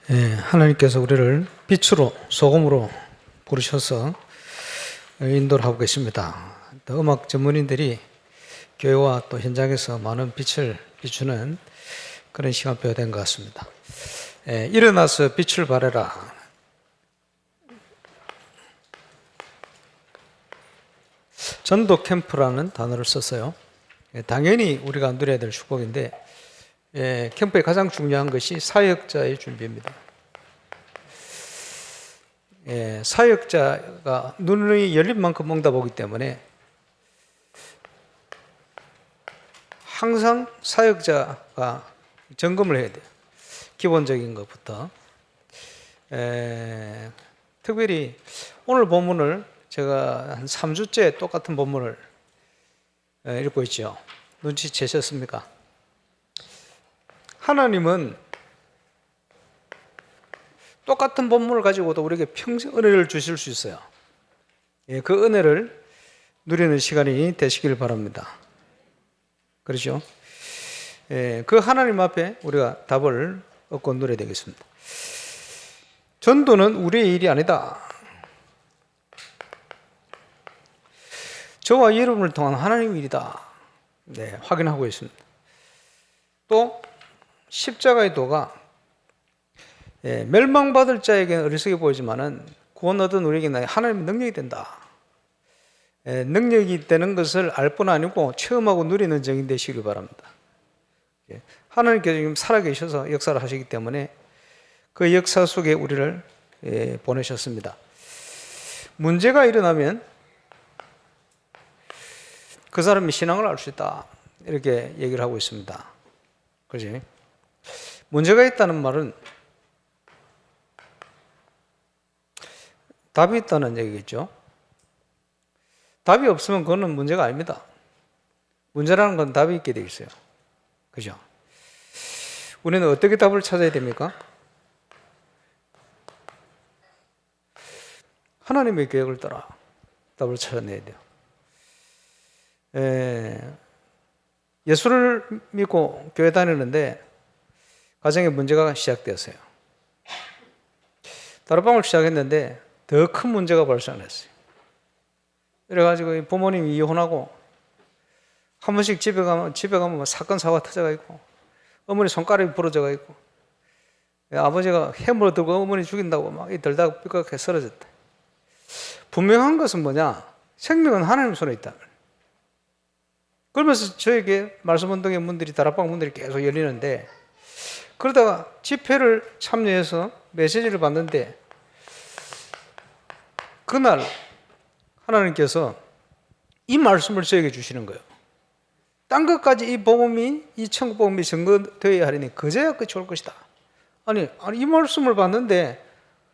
하나님께서 우리를 빛으로 소금으로 부르셔서 인도를 하고 계십니다. 또 음악 전문인들이 교회와 또 현장에서 많은 빛을 비추는 그런 시간표가 된 것 같습니다. 일어나서 빛을 발해라. 전도 캠프라는 단어를 썼어요. 당연히 우리가 누려야 될 축복인데 캠프의 가장 중요한 것이 사역자의 준비입니다. 사역자가 눈이 열린 만큼 응답하기 때문에 항상 사역자가 점검을 해야 돼요. 기본적인 것부터. 특별히 오늘 본문을 제가 한 3주째 똑같은 본문을 읽고 있죠. 눈치채셨습니까? 하나님은 똑같은 본문을 가지고도 우리에게 평생 은혜를 주실 수 있어요. 그 은혜를 누리는 시간이 되시길 바랍니다. 그렇죠? 그 하나님 앞에 우리가 답을 얻고 누려야 되겠습니다. 전도는 우리의 일이 아니다. 저와 여러분을 통한 하나님의 일이다. 확인하고 있습니다. 또 십자가의 도가 멸망받을 자에게는 어리석게 보이지만은 구원 얻은 우리에게는 하나님의 능력이 된다. 능력이 되는 것을 알 뿐 아니고 체험하고 누리는 정인 되시길 바랍니다. 하나님께서 지금 살아계셔서 역사를 하시기 때문에 그 역사 속에 우리를 보내셨습니다. 문제가 일어나면 그 사람이 신앙을 알 수 있다. 이렇게 얘기를 하고 있습니다. 그렇지? 문제가 있다는 말은 답이 있다는 얘기겠죠. 답이 없으면 그거는 문제가 아닙니다. 문제라는 건 답이 있게 되어 있어요. 그죠? 우리는 어떻게 답을 찾아야 됩니까? 하나님의 계획을 따라 답을 찾아내야 돼요. 예수를 믿고 교회 다니는데 가정에 문제가 시작되었어요. 다락방을 시작했는데 더 큰 문제가 발생했어요. 그래가지고 부모님이 이혼하고 한 번씩 집에 가면 사건 사고가 터져가 있고 어머니 손가락이 부러져가 있고 아버지가 해물을 들고 어머니 죽인다고 막 들다가 삐걱하게 쓰러졌다. 분명한 것은 뭐냐? 생명은 하나님 손에 있다. 그러면서 저에게 말씀 운동의 문들이 다락방 문들이 계속 열리는데 그러다가 집회를 참여해서 메시지를 받는데 그날 하나님께서 이 말씀을 저에게 주시는 거예요. 딴 것까지 이 복음이 이 천국 복음이 증거되어야 하리니 그제야 끝이 올 것이다. 아니 이 말씀을 봤는데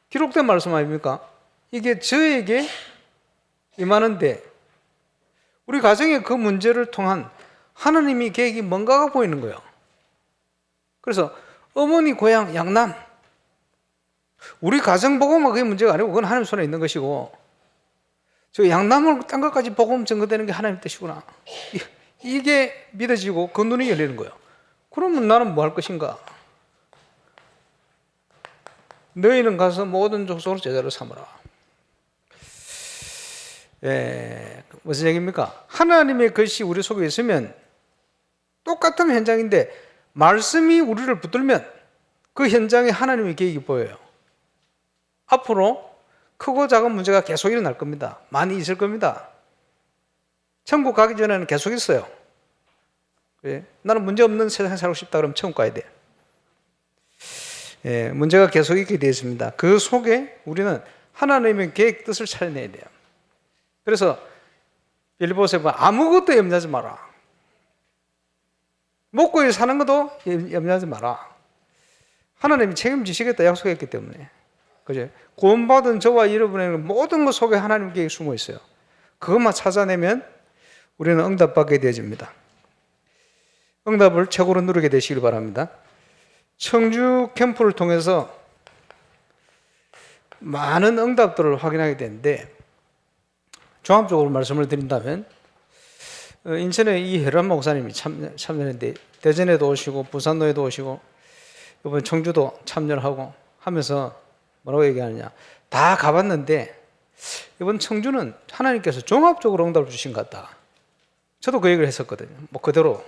기록된 말씀 아닙니까? 이게 저에게 임하는데 우리 가정의 그 문제를 통한 하나님의 계획이 뭔가가 보이는 거예요. 그래서 어머니 고향 양남 우리 가정 복음은 그게 문제가 아니고 그건 하나님 손에 있는 것이고 저 양남을 딴 것까지 복음 증거되는 게 하나님 뜻이구나. 이게 믿어지고 그 눈이 열리는 거예요. 그러면 나는 뭐 할 것인가? 너희는 가서 모든 족속으로 제자를 삼으라. 무슨 얘기입니까? 하나님의 것이 우리 속에 있으면 똑같은 현장인데 말씀이 우리를 붙들면 그 현장에 하나님의 계획이 보여요. 앞으로 크고 작은 문제가 계속 일어날 겁니다. 많이 있을 겁니다. 천국 가기 전에는 계속 있어요. 나는 문제 없는 세상에 살고 싶다 그러면 천국 가야 돼. 문제가 계속 있게 되어 있습니다. 그 속에 우리는 하나님의 계획 뜻을 찾아내야 돼요. 그래서 빌립보서에 보면 아무것도 염려하지 마라. 먹고 사는 것도 염려하지 마라. 하나님이 책임지시겠다 약속했기 때문에. 그죠? 구원받은 저와 여러분에게는 모든 것 속에 하나님 계획이 숨어 있어요. 그것만 찾아내면 우리는 응답받게 되어집니다. 응답을 최고로 누리게 되시길 바랍니다. 청주 캠프를 통해서 많은 응답들을 확인하게 되는데 종합적으로 말씀을 드린다면 인천에 이혜란 목사님이 참여했는데 대전에도 오시고 부산로에도 오시고 이번 청주도 참여를 하고 하면서 뭐라고 얘기하느냐. 다 가봤는데 이번 청주는 하나님께서 종합적으로 응답을 주신 것 같다. 저도 그 얘기를 했었거든요. 뭐 그대로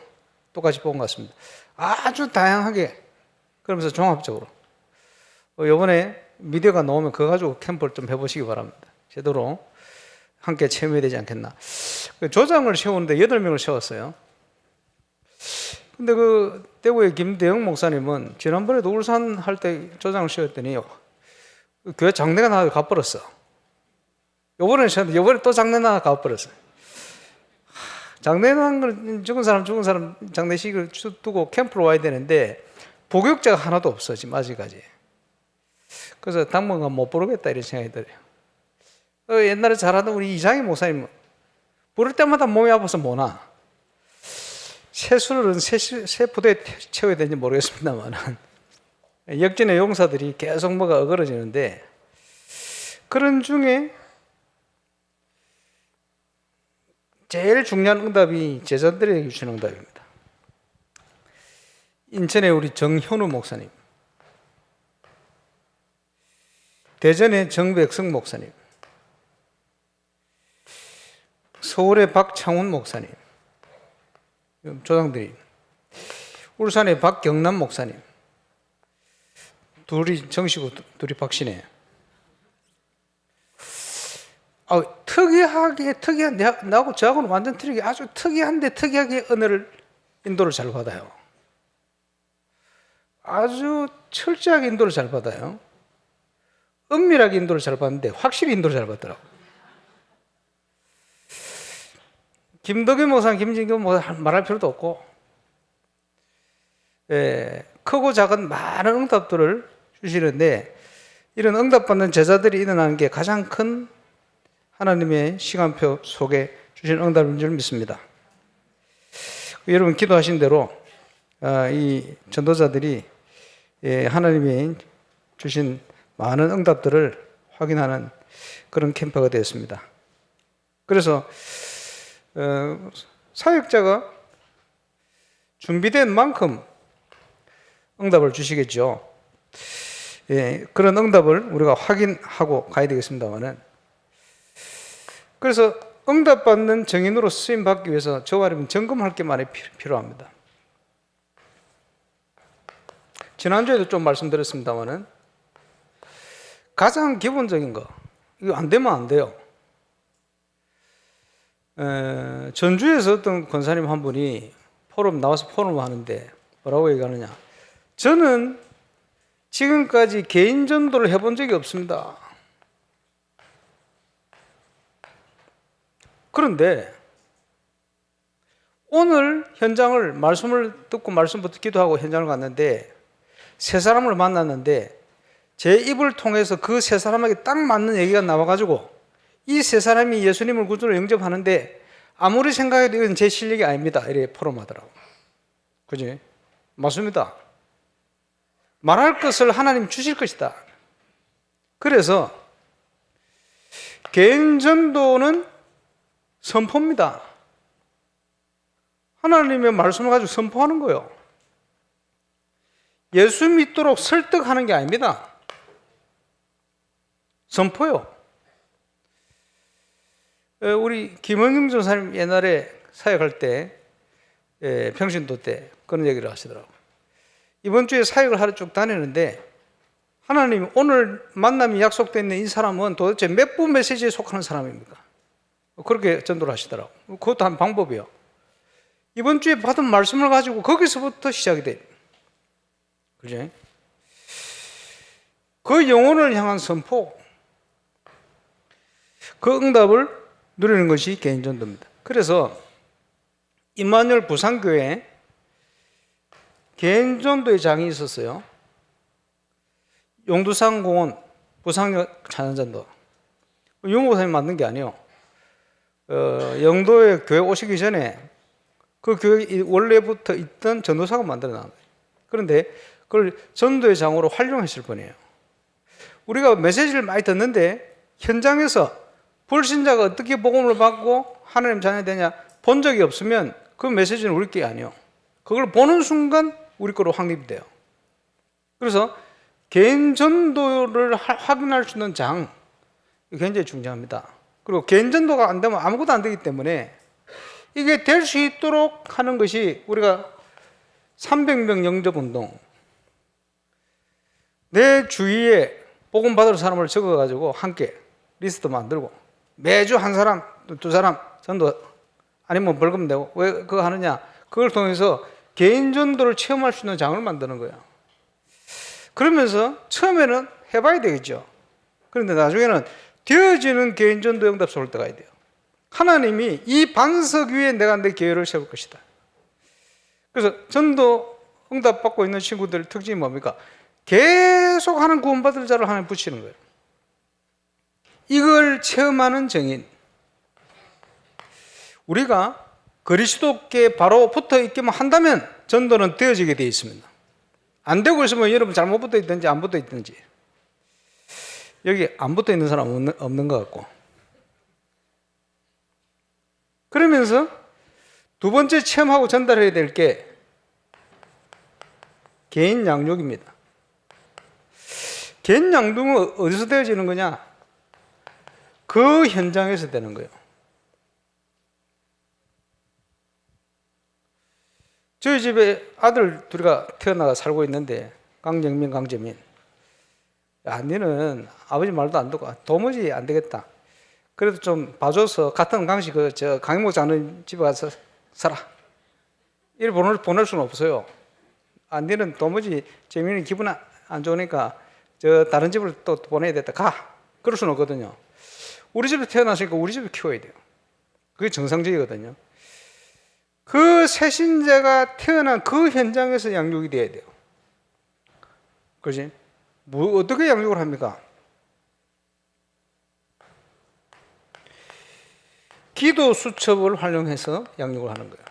똑같이 본 것 같습니다. 아주 다양하게 그러면서 종합적으로. 이번에 미디어가 나오면 그거 가지고 캠프를 좀 해보시기 바랍니다. 제대로 함께 체험해야 되지 않겠나. 조장을 세우는데 8명을 세웠어요. 근데 그 대구의 김대영 목사님은 지난번에도 울산 할 때 조장을 세웠더니 교회 장례가 나가 가버렸어. 요번에 세웠는데 요번에 또 장례 나가 가버렸어. 장례 난 걸 죽은 사람 장례식을 두고 캠프로 와야 되는데 복역자가 하나도 없어 지금 아직까지. 그래서 당분간 못 부르겠다 이런 생각이 들어요. 옛날에 잘하던 우리 이장희 목사님 부를 때마다 몸이 아파서 못 와. 세수를 새 부대에 채워야 되는지 모르겠습니다만 역전의 용사들이 계속 뭐가 어그러지는데 그런 중에 제일 중요한 응답이 제자들에게 주신 응답입니다. 인천의 우리 정현우 목사님, 대전의 정백성 목사님, 서울의 박창훈 목사님, 조상들이, 울산의 박경남 목사님, 둘이 정시고 둘이 박신혜. 특이한 나하고 저하고는 완전 틀리게 아주 특이하게 은혜를 인도를 잘 받아요. 아주 철저하게 인도를 잘 받아요. 은밀하게 인도를 잘 받는데 확실히 인도를 잘 받더라고. 김덕현 목사님, 김진경 목사님 말할 필요도 없고, 크고 작은 많은 응답들을 주시는데 이런 응답받는 제자들이 일어나는 게 가장 큰 하나님의 시간표 속에 주신 응답인 줄 믿습니다. 여러분 기도하신 대로 이 전도자들이 하나님이 주신 많은 응답들을 확인하는 그런 캠프가 되었습니다. 그래서 사역자가 준비된 만큼 응답을 주시겠죠. 그런 응답을 우리가 확인하고 가야 되겠습니다만은, 그래서 응답받는 증인으로 쓰임받기 위해서 저와 여러분 점검할 게 많이 필요합니다. 지난주에도 좀 말씀드렸습니다만은 가장 기본적인 거, 이거 안 되면 안 돼요. 전주에서 어떤 권사님 한 분이 나와서 포럼을 하는데 뭐라고 얘기하느냐. 저는 지금까지 개인 전도를 해본 적이 없습니다. 그런데 오늘 현장을 말씀을 듣고 말씀부터 기도하고 현장을 갔는데 세 사람을 만났는데 제 입을 통해서 그 세 사람에게 딱 맞는 얘기가 나와가지고 이 세 사람이 예수님을 구주로 영접하는데 아무리 생각해도 이건 제 실력이 아닙니다. 이렇게 포럼하더라고. 그지? 맞습니다. 말할 것을 하나님 주실 것이다. 그래서 개인 전도는 선포입니다. 하나님의 말씀을 가지고 선포하는 거예요. 예수 믿도록 설득하는 게 아닙니다. 선포요. 우리 김원경 전사님 옛날에 사역할 때 평신도 때 그런 얘기를 하시더라고요. 이번 주에 사역을 하루 쭉 다니는데 하나님 오늘 만남이 약속되어 있는 이 사람은 도대체 몇 부 메시지에 속하는 사람입니까? 그렇게 전도를 하시더라고요. 그것도 한 방법이에요. 이번 주에 받은 말씀을 가지고 거기서부터 시작이 돼요. 그죠? 그 영혼을 향한 선포, 그 응답을 누리는 것이 개인 전도입니다. 그래서 임마누엘 부산교회에 개인 전도의 장이 있었어요. 용두산 공원 부산역 찬양전도. 유 목사님 만든 게 아니에요. 영도에 교회 오시기 전에 그 교회 원래부터 있던 전도사가 만들어 놨어요. 그런데 그걸 전도의 장으로 활용했을 뿐이에요. 우리가 메시지를 많이 듣는데 현장에서 불신자가 어떻게 복음을 받고 하나님 자녀 되냐 본 적이 없으면 그 메시지는 우리 게 아니에요. 그걸 보는 순간 우리 거로 확립돼요. 그래서 개인 전도를 확인할 수 있는 장, 굉장히 중요합니다. 그리고 개인 전도가 안 되면 아무것도 안 되기 때문에 이게 될 수 있도록 하는 것이 우리가 300명 영접 운동, 내 주위에 복음 받을 사람을 적어가지고 함께 리스트 만들고 매주 한 사람, 두 사람 전도 아니면 벌금 내고 왜 그거 하느냐? 그걸 통해서 개인 전도를 체험할 수 있는 장을 만드는 거예요. 그러면서 처음에는 해봐야 되겠죠. 그런데 나중에는 되어지는 개인 전도 응답소 올 때가 돼요. 하나님이 이 반석 위에 내가 내 교회를 세울 것이다. 그래서 전도 응답 받고 있는 친구들 특징이 뭡니까? 계속 하는 구원받을 자를 하나님 붙이는 거예요. 이걸 체험하는 증인. 우리가 그리스도께 바로 붙어 있기만 한다면 전도는 되어지게 되어 있습니다. 안 되고 있으면 여러분 잘못 붙어 있든지 안 붙어 있든지. 여기 안 붙어 있는 사람 없는 것 같고. 그러면서 두 번째 체험하고 전달해야 될 게 개인 양육입니다. 개인 양육은 어디서 되어지는 거냐? 그 현장에서 되는 거예요. 저희 집에 아들 둘이가 태어나가 살고 있는데 강정민, 강재민. 야, 너는 아버지 말도 안 듣고 도무지 안 되겠다. 그래도 좀 봐줘서 같은 강씨 저 강희모 자는 집에 가서 살아. 이를 보낼 수는 없어요. 아, 너는 도무지 재민이 기분 안 좋으니까 저 다른 집을 또 보내야 됐다. 가. 그럴 수는 없거든요. 우리 집에 태어났으니까 우리 집에 키워야 돼요. 그게 정상적이거든요. 그 새신자가 태어난 그 현장에서 양육이 돼야 돼요. 그지? 어떻게 양육을 합니까? 기도 수첩을 활용해서 양육을 하는 거예요.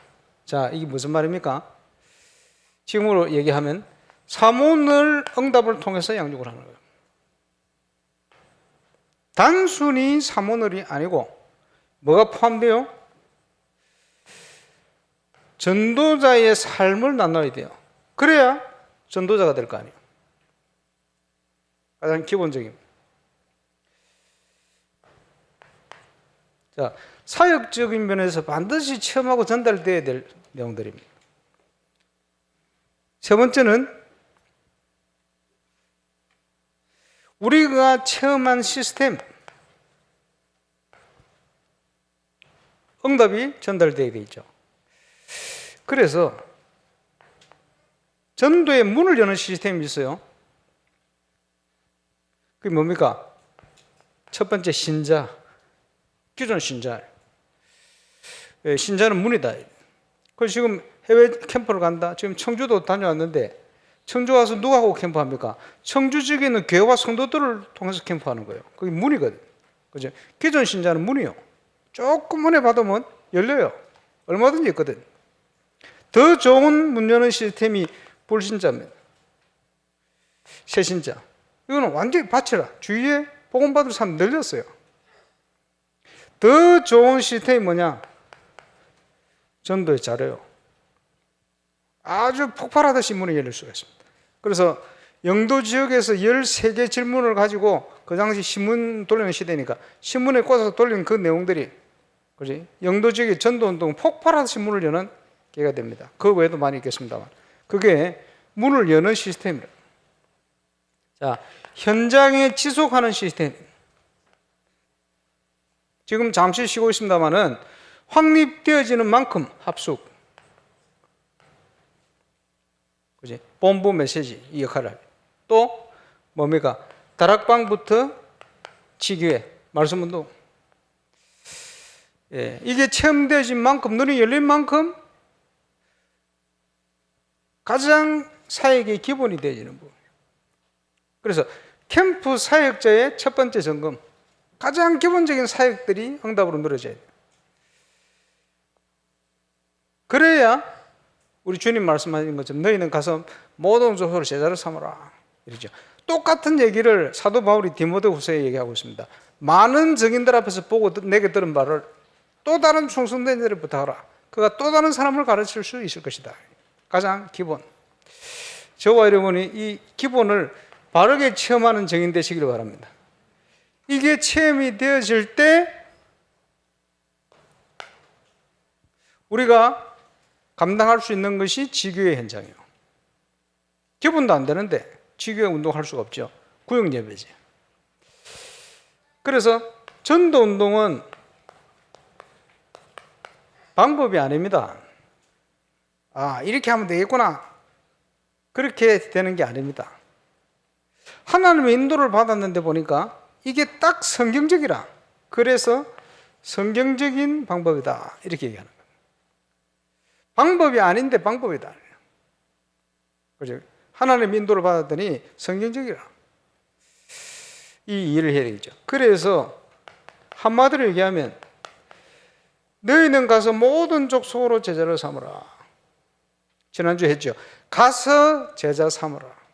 자, 이게 무슨 말입니까? 지금으로 얘기하면 사모늘 응답을 통해서 양육을 하는 거예요. 단순히 사모늘이 아니고 뭐가 포함돼요? 전도자의 삶을 나눠야 돼요. 그래야 전도자가 될 거 아니에요. 가장 기본적인. 자, 사역적인 면에서 반드시 체험하고 전달돼야 될 내용들입니다. 세 번째는 우리가 체험한 시스템, 응답이 전달되어야 되죠. 그래서 전도의 문을 여는 시스템이 있어요. 그게 뭡니까? 첫 번째 신자, 기존 신자. 신자는 문이다. 그래서 지금 해외 캠프를 간다. 지금 청주도 다녀왔는데 청주 와서 누구하고 캠프합니까? 청주 지역에 있는 교회와 성도들을 통해서 캠프하는 거예요. 그게 문이거든. 그죠? 기존 신자는 문이요. 조금 문에 받으면 열려요. 얼마든지 있거든. 더 좋은 문 여는 시스템이 불신자입니다. 새신자. 이거는 완전히 바쳐라. 주위에 복음받을 사람 늘렸어요. 더 좋은 시스템이 뭐냐? 전도의 자료요. 아주 폭발하듯이 문이 열릴 수가 있습니다. 그래서 영도 지역에서 13개 질문을 가지고 그 당시 신문 돌리는 시대니까 신문에 꽂아서 돌리는 그 내용들이 그지? 영도 지역의 전도운동 폭발하듯이 문을 여는 계기가 됩니다. 그 외에도 많이 있겠습니다만 그게 문을 여는 시스템이에요. 자, 현장에 지속하는 시스템. 지금 잠시 쉬고 있습니다만은 확립되어지는 만큼 합숙, 그지? 본부 메시지 이 역할을 해요. 또 뭡니까? 다락방부터 치교회, 말씀운동. 예, 이게 체험되어진 만큼 눈이 열린 만큼 가장 사역의 기본이 되어지는 부분. 그래서 캠프 사역자의 첫 번째 점검, 가장 기본적인 사역들이 응답으로 누려져야 돼요. 그래야 우리 주님 말씀하신 것처럼 너희는 가서 모든 족속을 제자로 삼으라 이러죠. 똑같은 얘기를 사도 바울이 디모데후서에 얘기하고 있습니다. 많은 증인들 앞에서 보고 내게 들은 바를 또 다른 충성된 자를 부탁하라. 그가 또 다른 사람을 가르칠 수 있을 것이다. 가장 기본. 저와 여러분이 이 기본을 바르게 체험하는 증인 되시기를 바랍니다. 이게 체험이 되어질 때 우리가 감당할 수 있는 것이 지교의 현장이에요. 기분도 안 되는데 지교의 운동할 수가 없죠. 구역 예배지. 그래서 전도 운동은 방법이 아닙니다. 이렇게 하면 되겠구나. 그렇게 되는 게 아닙니다. 하나님의 인도를 받았는데 보니까 이게 딱 성경적이라. 그래서 성경적인 방법이다. 이렇게 얘기하는 거예요. 방법이 아닌데 방법이다. 그죠? 하나님의 인도를 받았더니 성경적이라. 이 일을 해야 되겠죠. 그래서 한마디로 얘기하면 너희는 가서 모든 족속으로 제자를 삼으라. 지난주에 했죠. 가서 제자 삼으라.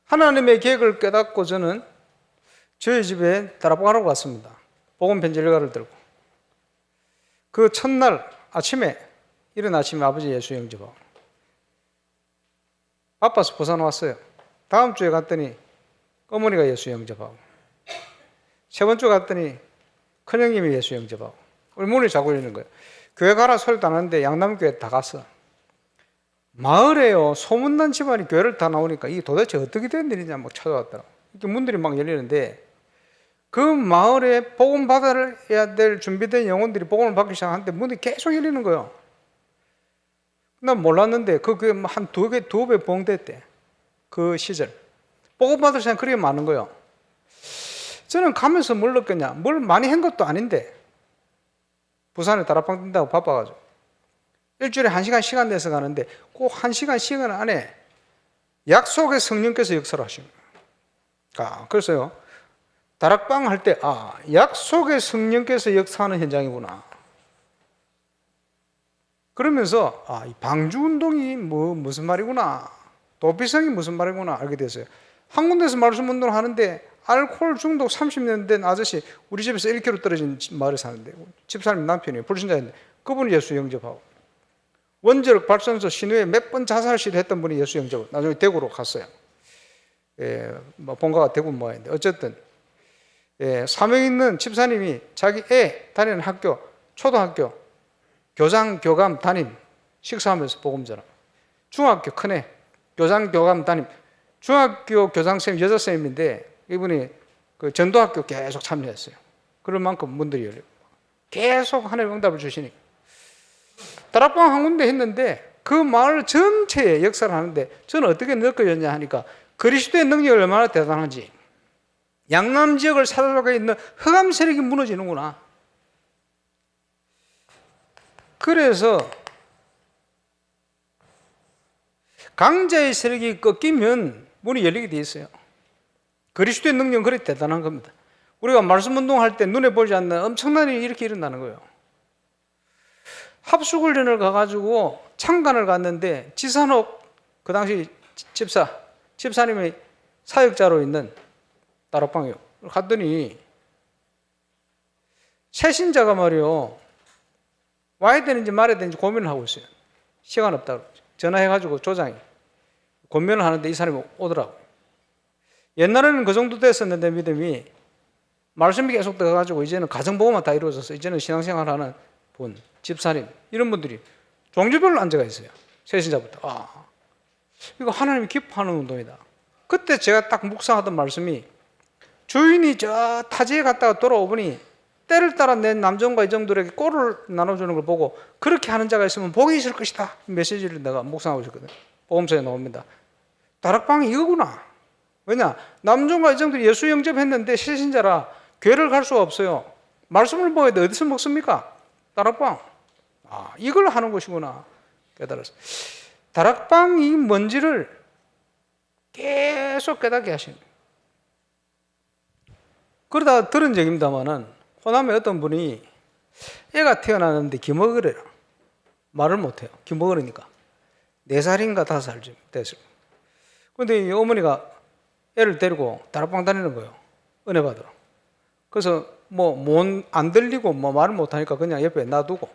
하나님의 계획을 깨닫고 저는 저희 집에 다락방하러 갔습니다. 복음 편지 일가를 들고. 그 첫날 아침에 이른 아침에 아버지 예수 영접하고 바빠서 부산 왔어요. 다음 주에 갔더니 어머니가 예수 영접하고 세 번째 갔더니 큰형님이 예수 영접하고 우리 문이 자고 있는 거예요. 교회 가라 소리도 안 하는데 양남교회 다 갔어. 마을에요 소문난 집안이 교회를 다 나오니까 이게 도대체 어떻게 된 일이냐 막 찾아왔더라고. 이렇게 문들이 막 열리는데 그 마을에 복음 받아야 될 준비된 영혼들이 복음을 받기 시작하는데 문이 계속 열리는 거예요. 난 몰랐는데 그게 한 두 배 봉됐대. 그 시절 복음 받을 사람이 그렇게 많은 거예요. 저는 가면서 뭘 느꼈냐, 뭘 많이 한 것도 아닌데 부산에 다락방 뜬다고 바빠가지고 일주일에 1시간 시간 내서 가는데 꼭 1시간 시간 안에 약속의 성령께서 역사를 하신 거예요. 그래서요 다락방 할 때 약속의 성령께서 역사하는 현장이구나. 그러면서 이 방주운동이 무슨 말이구나, 도피성이 무슨 말이구나 알게 됐어요. 한 군데서 말씀 운동을 하는데 알코올 중독 30년 된 아저씨 우리 집에서 1km 떨어진 마을에 사는데 집사님 남편이에요. 불신자인데 그분이 예수 영접하고 원자력 발전소 신후에 몇 번 자살 시도했던 분이 예수 영접 나중에 대구로 갔어요. 본가가 대구 모양인데 어쨌든 사명 있는 집사님이 자기 애 다니는 학교 초등학교 교장 교감 담임 식사하면서 복음 전하. 중학교 큰애 교장 교감 담임 중학교 교장선생님 여자선생님인데 이분이 그 전도학교 계속 참여했어요. 그럴 만큼 문들이 열리고 계속 하나님 응답을 주시니까 다락방 한 군데 했는데 그 마을 전체에 역사를 하는데 저는 어떻게 느껴졌냐 하니까 그리스도의 능력이 얼마나 대단한지 양남 지역을 사로잡고 있는 흑암 세력이 무너지는구나. 그래서 강자의 세력이 꺾이면 문이 열리게 돼 있어요. 그리스도의 능력은 그렇게 대단한 겁니다. 우리가 말씀 운동할 때 눈에 보이지 않는 엄청난 일이 이렇게 일어나는 거예요. 합숙훈련을 가가지고 창간을 갔는데 지산옥 그 당시 집사님의 사역자로 있는 다락방이요. 갔더니 새신자가 말이요 와야 되는지 말아야 되는지 고민을 하고 있어요. 시간 없다고 전화해가지고 조장이 고민을 하는데 이 사람이 오더라고. 옛날에는 그 정도 됐었는데 믿음이 말씀이 계속 들어가지고 이제는 가정보호만 다 이루어져서 이제는 신앙생활하는 분, 집사님 이런 분들이 종류별로 앉아가 있어요. 새신자부터. 이거 하나님이 기뻐하는 운동이다. 그때 제가 딱 묵상하던 말씀이 주인이 저 타지에 갔다가 돌아오더니 때를 따라 낸 남정과 여정들에게 꼴을 나눠주는 걸 보고 그렇게 하는 자가 있으면 복이 있을 것이다. 메시지를 내가 묵상하고 있었거든요. 복음서에 나옵니다. 다락방이 이거구나. 왜냐? 남정과 여정들이 예수 영접했는데 실신자라 교회를 갈 수가 없어요. 말씀을 먹어야 돼. 어디서 먹습니까? 다락방. 이걸 하는 것이구나 깨달았어요. 다락방이 뭔지를 계속 깨닫게 하시는 거예요. 그러다 들은 적입니다만은 호남에 어떤 분이 애가 태어나는데 기먹으래라. 말을 못해요. 기먹으니까 4살인가 5살쯤 됐어요. 그런데 이 어머니가 애를 데리고 다락방 다니는 거예요. 은혜 받으러. 그래서 안 들리고 말을 못하니까 그냥 옆에 놔두고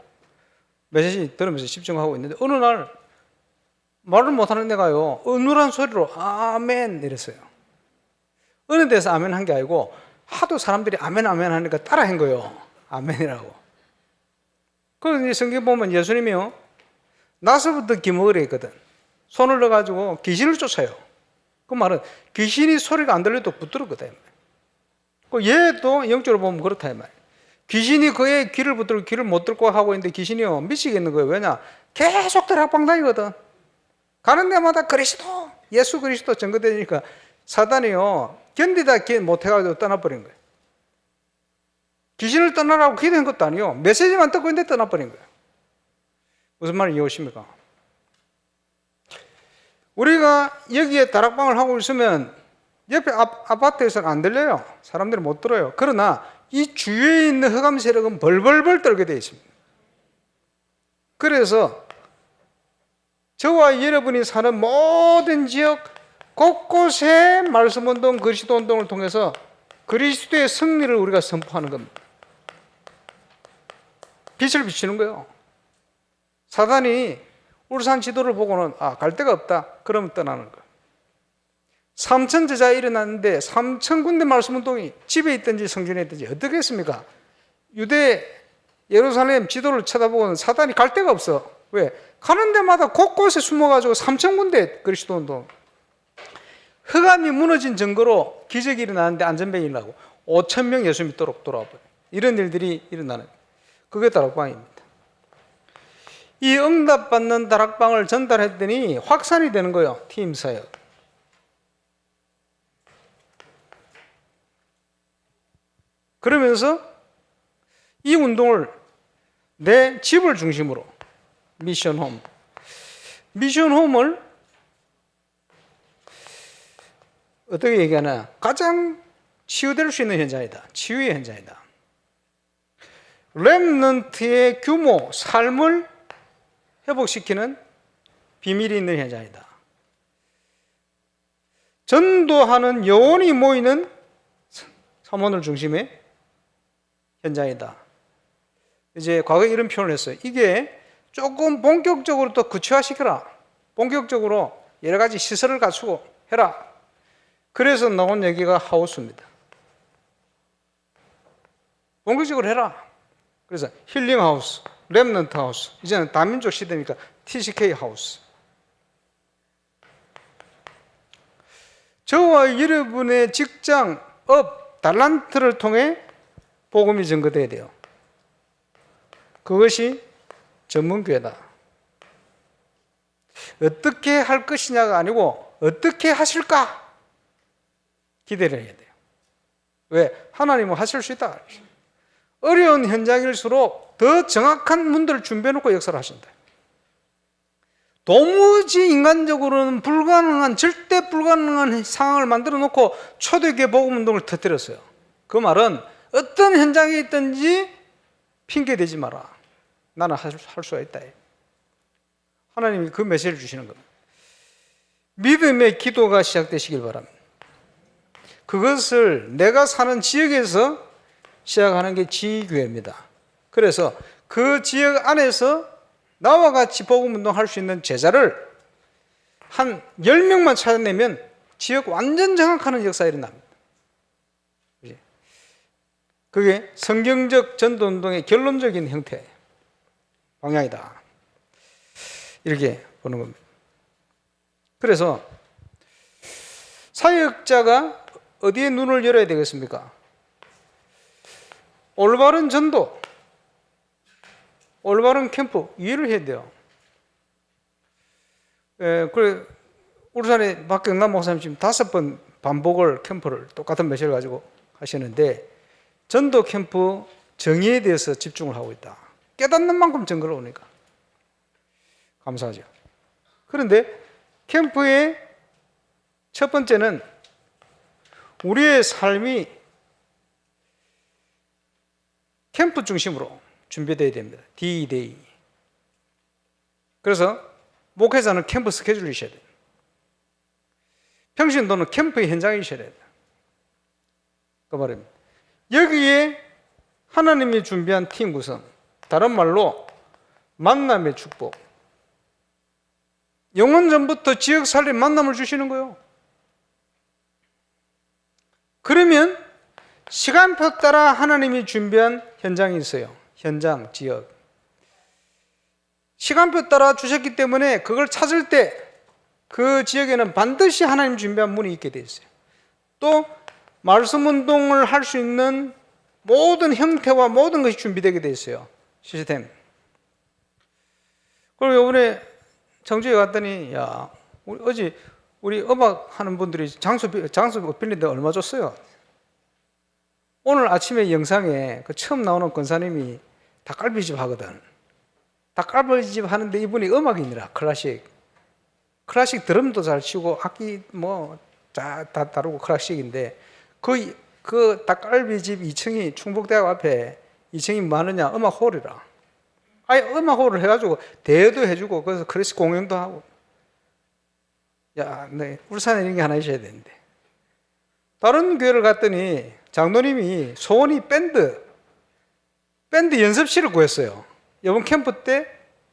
메시지 들으면서 집중하고 있는데 어느 날 말을 못하는 내가요 어눌한 소리로 아멘 이랬어요. 어느 데서 아멘 한 게 아니고 하도 사람들이 아멘 아멘 하니까 따라 한 거예요. 아멘이라고. 그래서 성경 보면 예수님이요 나서부터 기먹으려 했거든. 손을 넣어가지고 귀신을 쫓아요. 그 말은 귀신이 소리가 안 들려도 붙들었거든. 그 얘도 영적으로 보면 그렇다 이 말이에요. 귀신이 그의 귀를 붙들고 귀를 못 들고 하고 있는데 귀신이요 미치겠는 거예요. 왜냐? 계속 다락방 다니거든. 가는 데마다 그리스도, 예수 그리스도 증거되니까 사단이요 견디다 못해가지고 떠나버린 거예요. 귀신을 떠나라고 기도한 것도 아니요 메시지만 듣고 있는데 떠나버린 거예요. 무슨 말인지 이해오십니까? 우리가 여기에 다락방을 하고 있으면 옆에 아파트에서는 안 들려요. 사람들이 못 들어요. 그러나 이 주위에 있는 흑암 세력은 벌벌벌 떨게 되어 있습니다. 그래서 저와 여러분이 사는 모든 지역 곳곳에 말씀운동, 그리스도운동을 통해서 그리스도의 승리를 우리가 선포하는 겁니다. 빛을 비추는 거예요. 사단이 울산 지도를 보고는 갈 데가 없다. 그러면 떠나는 거예요. 3천 제자가 일어났는데 3천 군데 말씀운동이 집에 있든지 성전에 있든지 어떻게 했습니까? 유대 예루살렘 지도를 쳐다보고는 사단이 갈 데가 없어. 왜? 가는 데마다 곳곳에 숨어가지고 3천 군데 그리스도운동. 흑암이 무너진 증거로 기적이 일어나는데 안전병이 일어나고 5천 명 예수 믿도록 돌아와버려요. 이런 일들이 일어나는 그게 다락방입니다. 이 응답받는 다락방을 전달했더니 확산이 되는 거예요. 팀 사역. 그러면서 이 운동을 내 집을 중심으로 미션홈. 미션홈을 어떻게 얘기하나? 가장 치유될 수 있는 현장이다. 치유의 현장이다. 렘넌트의 규모, 삶을 회복시키는 비밀이 있는 현장이다. 전도하는 영혼이 모이는 사모를 중심의 현장이다. 이제 과거에 이런 표현을 했어요. 이게 조금 본격적으로 또 구체화시켜라. 본격적으로 여러 가지 시설을 갖추고 해라. 그래서 나온 얘기가 하우스입니다. 본격적으로 해라. 그래서 힐링 하우스, 렘넌트 하우스, 이제는 다민족 시대니까 TCK 하우스. 저와 여러분의 직장, 업, 달란트를 통해 복음이 전거돼야 돼요. 그것이 전문교회다. 어떻게 할 것이냐가 아니고 어떻게 하실까 기대를 해야 돼요. 왜? 하나님은 하실 수 있다. 어려운 현장일수록 더 정확한 문들을 준비해놓고 역사를 하신다. 도무지 인간적으로는 불가능한, 절대 불가능한 상황을 만들어 놓고 초대교회 복음운동을 터뜨렸어요. 그 말은 어떤 현장에 있든지 핑계대지 마라. 나는 할 수가 있다. 하나님이 그 메시지를 주시는 겁니다. 믿음의 기도가 시작되시길 바랍니다. 그것을 내가 사는 지역에서 시작하는 게 지교회입니다. 그래서 그 지역 안에서 나와 같이 복음운동 할 수 있는 제자를 한 10명만 찾아내면 지역 완전 장악하는 역사가 일어납니다. 그게 성경적 전도운동의 결론적인 형태, 방향이다. 이렇게 보는 겁니다. 그래서 사역자가 어디에 눈을 열어야 되겠습니까? 올바른 전도, 올바른 캠프 이해를 해야 돼요. 그래 울산에 박경남 목사님 지금 5번 반복을 캠프를 똑같은 메시지를 가지고 하시는데 전도 캠프 정의에 대해서 집중을 하고 있다. 깨닫는 만큼 증거를 오니까 감사하죠. 그런데 캠프의 첫 번째는 우리의 삶이 캠프 중심으로 준비되어야 됩니다. D-Day. 그래서 목회자는 캠프 스케줄이셔야 돼요. 평신도는 캠프의 현장이셔야 돼요. 그 말입니다. 여기에 하나님이 준비한 팀 구성, 다른 말로 만남의 축복. 영원 전부터 지역 살림 만남을 주시는 거예요. 그러면 시간표 따라 하나님이 준비한 현장이 있어요. 현장, 지역. 시간표 따라 주셨기 때문에 그걸 찾을 때 그 지역에는 반드시 하나님 준비한 문이 있게 돼 있어요. 또 말씀 운동을 할 수 있는 모든 형태와 모든 것이 준비되게 돼 있어요. 시스템. 그리고 이번에 청주에 갔더니 야, 어제 우리 음악 하는 분들이 장소 빌리는데 얼마 줬어요? 오늘 아침에 영상에 그 처음 나오는 권사님이 닭갈비집 하거든. 닭갈비집 하는데 이분이 음악인이라 클래식 드럼도 잘 치고 악기 뭐 다 다루고 클래식인데 그 닭갈비집 2층이 충북대학 앞에 2층이 뭐 하느냐 음악홀이라. 아예 음악홀을 해가지고 대회도 해주고 그래서 클래식 공연도 하고. 야, 네, 울산에 이런 게 하나 있어야 되는데. 다른 교회를 갔더니 장로님이 소원이 밴드 연습실을 구했어요. 이번 캠프 때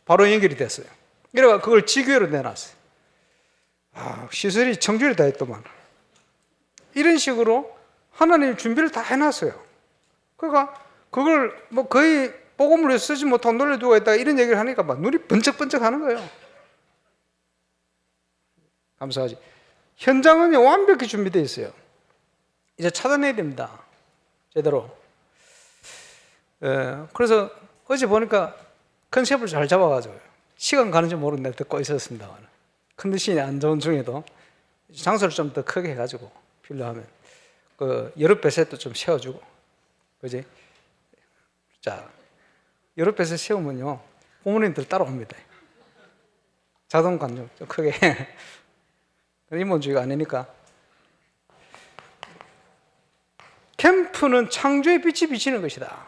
바로 연결이 됐어요. 그래서 그걸 지교회로 내놨어요. 아, 시설이 청주에 다 했더만. 이런 식으로 하나님이 준비를 다 해놨어요. 그러니까 그걸 뭐 거의 복음으로 쓰지 못하고 놀려두고 있다가 이런 얘기를 하니까 막 눈이 번쩍번쩍 하는 거예요. 감사하지. 현장은 완벽히 준비되어 있어요. 이제 찾아내야 됩니다. 제대로. 그래서 어제 보니까 컨셉을 잘 잡아가지고 시간 가는지 모르는데 듣고 있었습니다. 컨디션이 안 좋은 중에도 장소를 좀 더 크게 해가지고 필요하면 그 여러 배셋도 좀 세워주고, 그지? 자, 여러 배셋 세우면요 부모님들 따라옵니다. 자동 관중 좀 크게. 인본주의가 아니니까. 캠프는 창조의 빛이 비치는 것이다.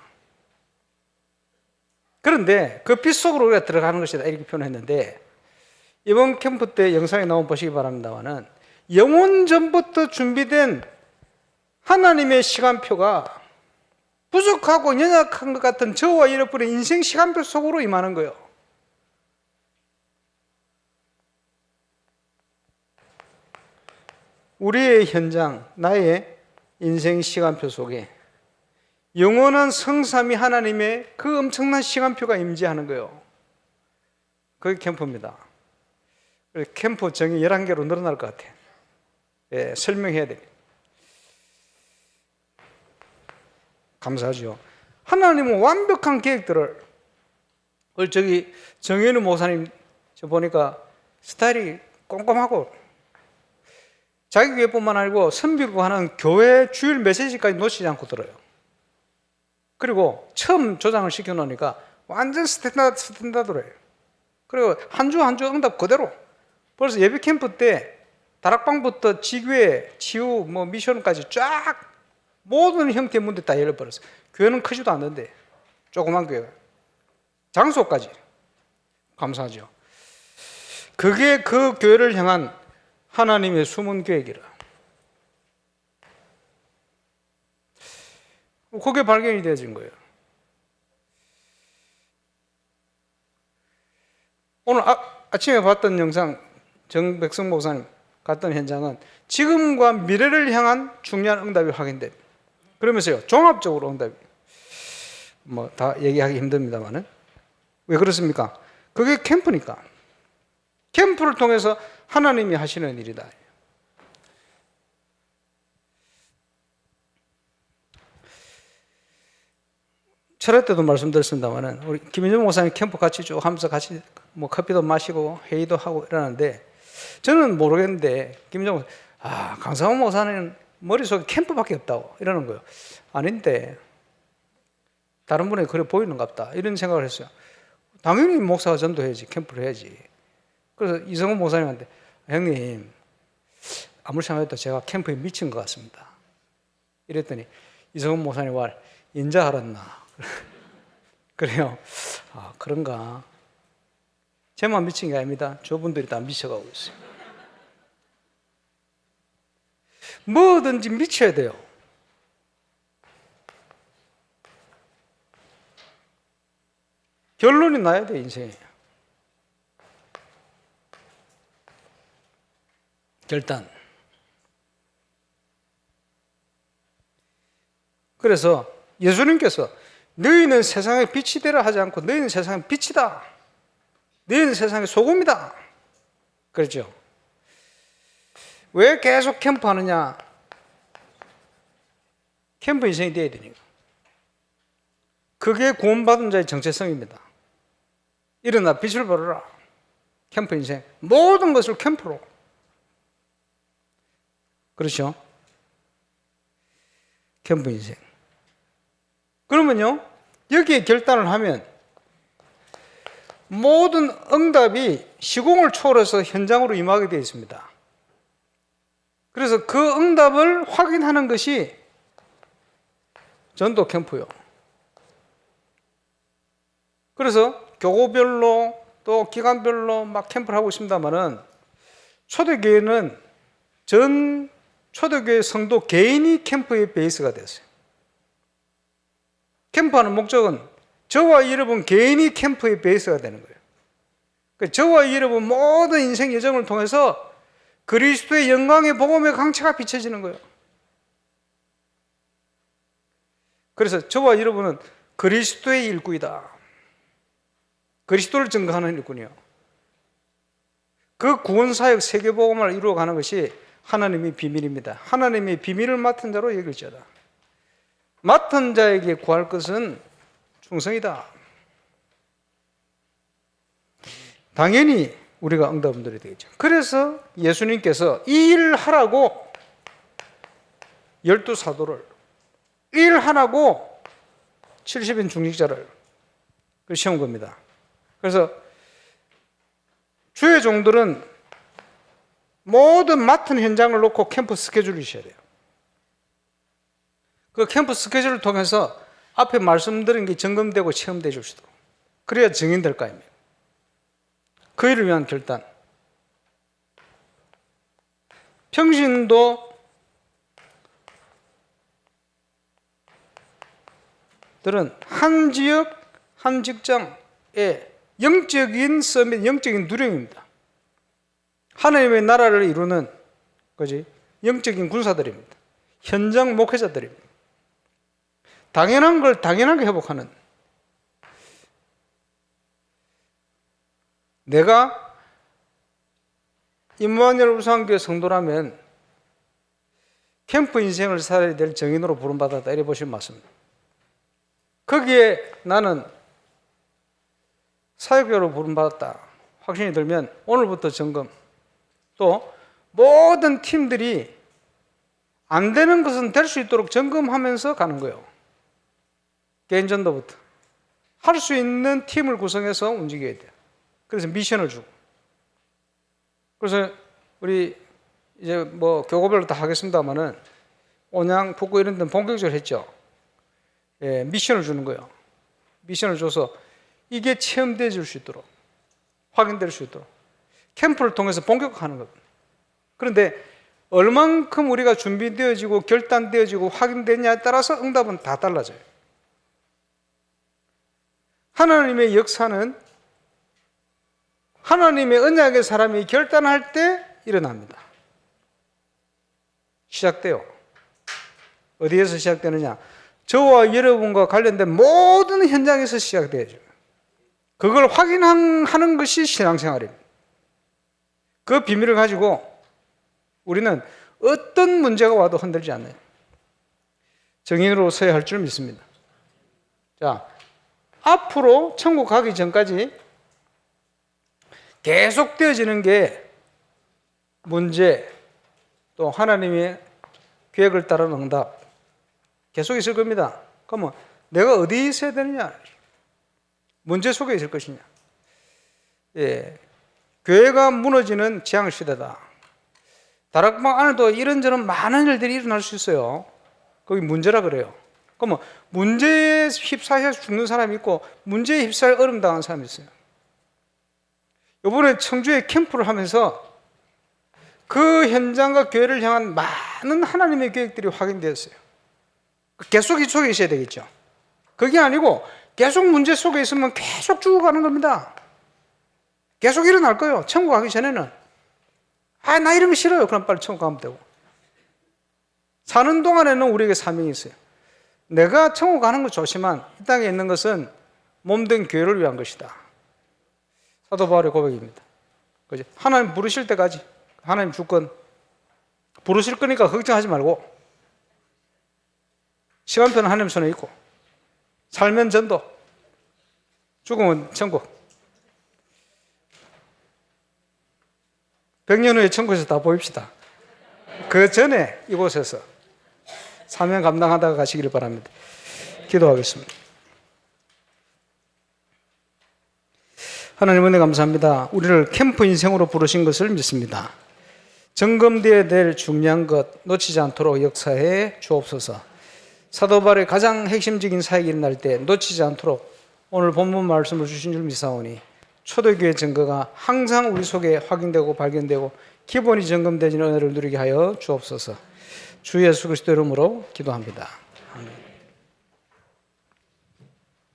그런데 그 빛 속으로 우리가 들어가는 것이다 이렇게 표현했는데, 이번 캠프 때 영상에 나온 보시기 바랍니다만은 영원 전부터 준비된 하나님의 시간표가 부족하고 연약한 것 같은 저와 여러분의 인생 시간표 속으로 임하는 거예요. 우리의 현장, 나의 인생 시간표 속에 영원한 성삼위 하나님의 그 엄청난 시간표가 임재하는 거예요. 그게 캠프입니다. 캠프 정이 11개로 늘어날 것 같아요. 예, 설명해야 돼요. 감사하죠. 하나님은 완벽한 계획들을, 저기 정현우 목사님 저 보니까 스타일이 꼼꼼하고 자기 교회뿐만 아니고 선비고 하는 교회 주일 메시지까지 놓치지 않고 들어요. 그리고 처음 조장을 시켜놓으니까 완전 스탠다드로 해요. 그리고 한 주 한 주 응답 그대로. 벌써 예배 캠프 때 다락방부터 지교회, 치유, 뭐 미션까지 쫙 모든 형태의 문들 다 열어버렸어요. 교회는 크지도 않는데 조그만 교회, 장소까지. 감사하죠. 그게 그 교회를 향한 하나님의 숨은 계획이라. 그게 발견이 되어진 거예요. 오늘 아침에 봤던 영상, 정백성 목사님 갔던 현장은 지금과 미래를 향한 중요한 응답이 확인돼. 그러면서요, 종합적으로 응답이. 뭐 다 얘기하기 힘듭니다만은. 왜 그렇습니까? 그게 캠프니까. 캠프를 통해서 하나님이 하시는 일이다. 철회 때도 말씀드렸습니다만은 우리 김인정 목사님 캠프 같이 쭉 하면서 같이 뭐 커피도 마시고 회의도 하고 이러는데, 저는 모르겠는데 김인정 목사님, 강상훈 목사님 머릿속에 캠프밖에 없다고 이러는 거예요. 아닌데 다른 분이 그래 보이는갑다 이런 생각을 했어요. 당연히 목사가 전도해야지, 캠프를 해야지. 그래서 이성훈 목사님한테, 형님 아무리 생각해도 제가 캠프에 미친 것 같습니다 이랬더니 이성훈 목사님 말, 인자하랬나. 그래요. 그런가. 제만 미친 게 아닙니다. 저분들이 다 미쳐가고 있어요. 뭐든지 미쳐야 돼요. 결론이 나야 돼, 인생에. 결단. 그래서 예수님께서 너희는 세상의 빛이 되라 하지 않고 너희는 세상의 빛이다. 너희는 세상의 소금이다. 그렇죠? 왜 계속 캠프하느냐? 캠프 인생이 되어야 되니까. 그게 구원받은 자의 정체성입니다. 일어나 빛을 발하라. 캠프 인생. 모든 것을 캠프로. 그렇죠? 캠프 인생. 그러면요, 여기에 결단을 하면 모든 응답이 시공을 초월해서 현장으로 임하게 되어 있습니다. 그래서 그 응답을 확인하는 것이 전도 캠프요. 그래서 교구별로 또 기간별로 막 캠프를 하고 있습니다만은 초대교회는 전 초대교회 성도 개인이 캠프의 베이스가 됐어요. 캠프하는 목적은 저와 여러분 개인이 캠프의 베이스가 되는 거예요. 저와 여러분 모든 인생 여정을 통해서 그리스도의 영광의 복음의 강체가 비춰지는 거예요. 그래서 저와 여러분은 그리스도의 일꾼이다. 그리스도를 증거하는 일꾼이요. 그 구원사역 세계복음을 이루어가는 것이 하나님의 비밀입니다. 하나님의 비밀을 맡은 자로 여길지어다. 맡은 자에게 구할 것은 충성이다. 당연히 우리가 응답은 드려야 되겠죠. 그래서 예수님께서 이 일을 하라고 12사도를, 이 일을 하라고 70인 중직자를 세운 겁니다. 그래서 주의 종들은 모든 맡은 현장을 놓고 캠프 스케줄을 주셔야 돼요. 그 캠프 스케줄을 통해서 앞에 말씀드린 게 점검되고 체험되어 줄 수도. 그래야 증인될 거 아닙니까? 그 일을 위한 결단. 평신도들은 한 지역, 한 직장의 영적인 서밋, 영적인 누령입니다. 하나님의 나라를 이루는 영적인 군사들입니다. 현장 목회자들입니다. 당연한 걸 당연하게 회복하는. 내가 임마누엘 우상교회 성도라면 캠프 인생을 살아야 될 정인으로 부름받았다 이래 보시면 맞습니다. 거기에 나는 사역자로 부름받았다 확신이 들면 오늘부터 점검. 또 모든 팀들이 안 되는 것은 될 수 있도록 점검하면서 가는 거예요. 개인전도부터 할 수 있는 팀을 구성해서 움직여야 돼요. 그래서 미션을 주고. 그래서 우리 이제 뭐 교구별로 다 하겠습니다만은 온양, 북구 이런 데는 본격적으로 했죠. 예, 미션을 주는 거예요. 미션을 줘서 이게 체험되어질 수 있도록, 확인될 수 있도록 캠프를 통해서 본격화하는 겁니다. 그런데 얼만큼 우리가 준비되어지고 결단되어지고 확인되냐에 따라서 응답은 다 달라져요. 하나님의 역사는 하나님의 언약의 사람이 결단할 때 일어납니다. 시작돼요. 어디에서 시작되느냐? 저와 여러분과 관련된 모든 현장에서 시작되어져요. 그걸 확인하는 것이 신앙생활입니다. 그 비밀을 가지고 우리는 어떤 문제가 와도 흔들지 않아요. 정인으로 서야 할 줄 믿습니다. 자, 앞으로 천국 가기 전까지 계속되어지는 게 문제, 또 하나님의 계획을 따른 응답 계속 있을 겁니다. 그러면 내가 어디에 있어야 되느냐? 문제 속에 있을 것이냐? 예, 교회가 무너지는 재앙시대다. 다락방 안에도 이런저런 많은 일들이 일어날 수 있어요. 거기 문제라 그래요. 그러면 문제에 휩싸여서 죽는 사람이 있고 문제에 휩싸여 얼음 당한 사람이 있어요. 이번에 청주에 캠프를 하면서 그 현장과 교회를 향한 많은 하나님의 계획들이 확인되었어요. 계속 이 속에 있어야 되겠죠. 그게 아니고 계속 문제 속에 있으면 계속 죽어가는 겁니다. 계속 일어날 거예요. 천국 가기 전에는. 나 이런 거 싫어요. 그럼 빨리 천국 가면 되고. 사는 동안에는 우리에게 사명이 있어요. 내가 천국 가는 거 좋지만 이 땅에 있는 것은 몸된 교회를 위한 것이다. 사도 바울의 고백입니다. 그죠? 하나님 부르실 때까지 하나님 주권 부르실 거니까 걱정하지 말고 시간표는 하나님 손에 있고 살면 전도 죽으면 천국 100년 후에 천국에서 다 보입시다. 그 전에 이곳에서 사명 감당하다가 가시기를 바랍니다. 기도하겠습니다. 하나님 은혜 감사합니다. 우리를 캠프 인생으로 부르신 것을 믿습니다. 점검되어야 될 중요한 것 놓치지 않도록 역사해 주옵소서. 사도 바울의 가장 핵심적인 사역이 일어날 때 놓치지 않도록 오늘 본문 말씀을 주신 줄 믿사오니 초대교회 증거가 항상 우리 속에 확인되고 발견되고 기본이 점검되는 은혜를 누리게 하여 주옵소서. 주 예수 그리스도 이름으로 기도합니다. 아멘.